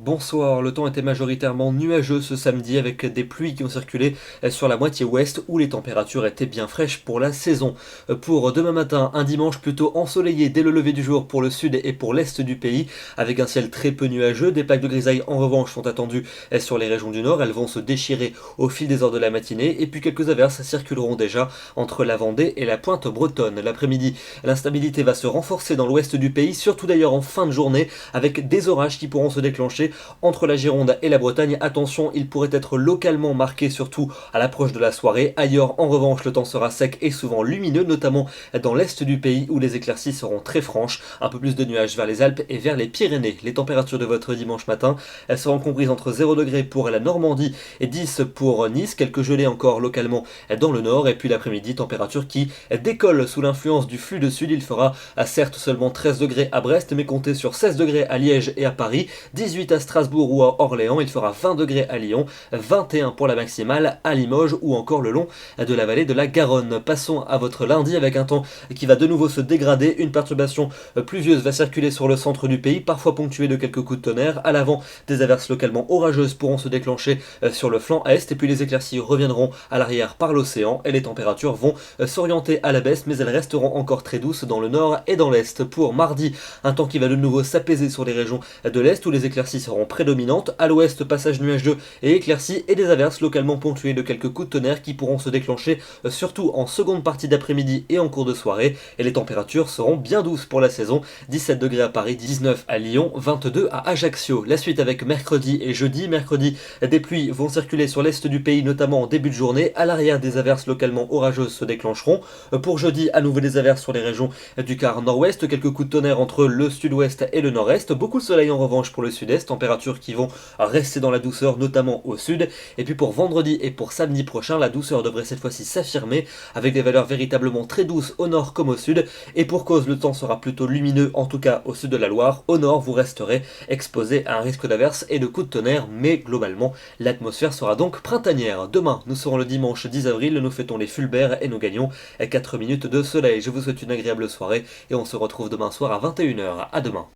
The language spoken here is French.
Bonsoir, le temps était majoritairement nuageux ce samedi avec des pluies qui ont circulé sur la moitié ouest où les températures étaient bien fraîches pour la saison. Pour demain matin, un dimanche plutôt ensoleillé dès le lever du jour pour le sud et pour l'est du pays avec un ciel très peu nuageux. Des plaques de grisaille en revanche sont attendues sur les régions du nord, elles vont se déchirer au fil des heures de la matinée et puis quelques averses circuleront déjà entre la Vendée et la pointe bretonne. L'après-midi, l'instabilité va se renforcer dans l'ouest du pays, surtout d'ailleurs en fin de journée avec des orages qui pourront se déclencher entre la Gironde et la Bretagne. Attention, il pourrait être localement marqué surtout à l'approche de la soirée. Ailleurs, en revanche, le temps sera sec et souvent lumineux, notamment dans l'est du pays où les éclaircies seront très franches. Un peu plus de nuages vers les Alpes et vers les Pyrénées. Les températures de votre dimanche matin, elles seront comprises entre 0 degrés pour la Normandie et 10 pour Nice. Quelques gelées encore localement dans le nord. Et puis l'après-midi, température qui décolle sous l'influence du flux de sud. Il fera certes seulement 13 degrés à Brest, mais comptez sur 16 degrés à Liège et à Paris, 18 à Strasbourg ou à Orléans, il fera 20 degrés à Lyon, 21 pour la maximale à Limoges ou encore le long de la vallée de la Garonne. Passons à votre lundi avec un temps qui va de nouveau se dégrader. Une perturbation pluvieuse va circuler sur le centre du pays, parfois ponctuée de quelques coups de tonnerre. À l'avant, des averses localement orageuses pourront se déclencher sur le flanc est et puis les éclaircies reviendront à l'arrière par l'océan et les températures vont s'orienter à la baisse, mais elles resteront encore très douces dans le nord et dans l'est. Pour mardi, un temps qui va de nouveau s'apaiser sur les régions de l'est où les éclaircies seront prédominantes. À l'ouest, passage nuageux et éclaircies et des averses localement ponctuées de quelques coups de tonnerre qui pourront se déclencher surtout en seconde partie d'après-midi et en cours de soirée. Et les températures seront bien douces pour la saison. 17 degrés à Paris, 19 à Lyon, 22 à Ajaccio. La suite avec mercredi et jeudi. Mercredi, des pluies vont circuler sur l'est du pays, notamment en début de journée. À l'arrière, des averses localement orageuses se déclencheront. Pour jeudi, à nouveau des averses sur les régions du quart nord-ouest. Quelques coups de tonnerre entre le sud-ouest et le nord-est. Beaucoup de soleil en revanche pour le sud-est. Températures qui vont rester dans la douceur, notamment au sud. Et puis pour vendredi et pour samedi prochain, la douceur devrait cette fois-ci s'affirmer avec des valeurs véritablement très douces au nord comme au sud. Et pour cause, le temps sera plutôt lumineux, en tout cas au sud de la Loire. Au nord, vous resterez exposé à un risque d'averse et de coups de tonnerre, mais globalement, l'atmosphère sera donc printanière. Demain, nous serons le dimanche 10 avril, nous fêtons les Fulbert et nous gagnons 4 minutes de soleil. Je vous souhaite une agréable soirée et on se retrouve demain soir à 21 h. À demain.